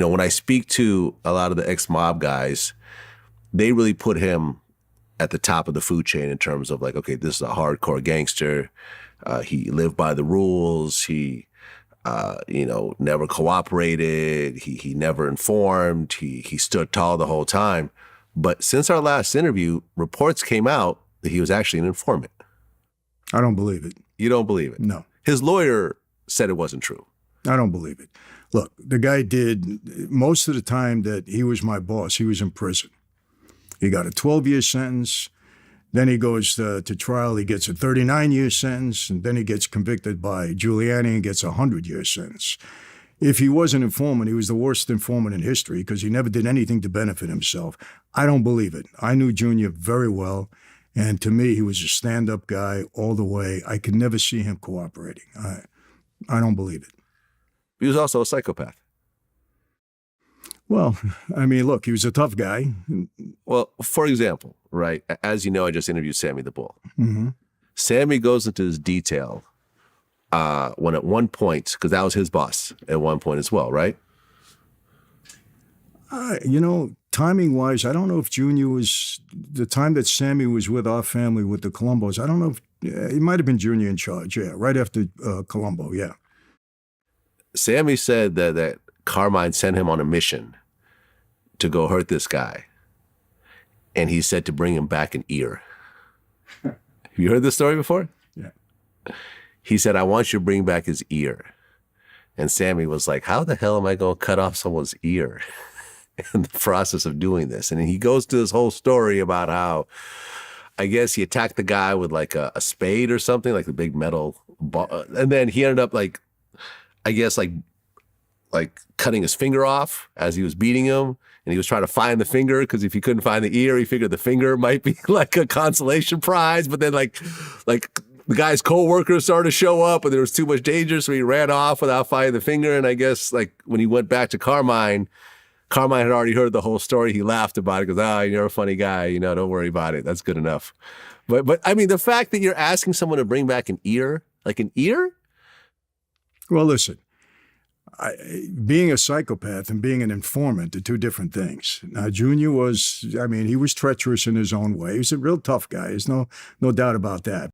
when I speak to a lot of the ex-mob guys, they really put him at the top of the food chain in terms of like, okay, this is a hardcore gangster. He lived by the rules. He, never cooperated. He never informed. He stood tall the whole time. But since our last interview, reports came out that he was actually an informant. I don't believe it. You don't believe it? No. His lawyer said it wasn't true. I don't believe it. Look, the guy did, most of the time that he was my boss, he was in prison. He got a 12-year sentence. Then he goes to trial. He gets a 39-year sentence. And then he gets convicted by Giuliani and gets a 100-year sentence. If he was an informant, he was the worst informant in history because he never did anything to benefit himself. I don't believe it. I knew Junior very well. And to me, he was a stand-up guy all the way. I could never see him cooperating. I don't believe it. He was also a psychopath. Well, I mean, look, he was a tough guy. Well, for example, right, as you know, I just interviewed Sammy the Bull. Mm-hmm. Sammy goes into this detail when at one point, because that was his boss at one point as well, right? Timing-wise, I don't know if Junior was, the time that Sammy was with our family, with the Colombos, I don't know if, it might have been Junior in charge, yeah, right after Colombo, yeah. Sammy said that Carmine sent him on a mission to go hurt this guy. And he said to bring him back an ear. Have you heard this story before? Yeah. He said, I want you to bring back his ear. And Sammy was like, how the hell am I going to cut off someone's ear in the process of doing this? And then he goes to this whole story about how, I guess he attacked the guy with like a spade or something, like the big metal ball. And then he ended up like cutting his finger off as he was beating him. And he was trying to find the finger because if he couldn't find the ear, he figured the finger might be like a consolation prize. But then like the guy's co-workers started to show up and there was too much danger. So he ran off without finding the finger. And I guess like when he went back to Carmine had already heard the whole story. He laughed about it because, you're a funny guy. Don't worry about it. That's good enough. But I mean, the fact that you're asking someone to bring back an ear, like an ear? Well, listen. Being a psychopath and being an informant are two different things. Now, Junior was, he was treacherous in his own way. He was a real tough guy. There's no doubt about that.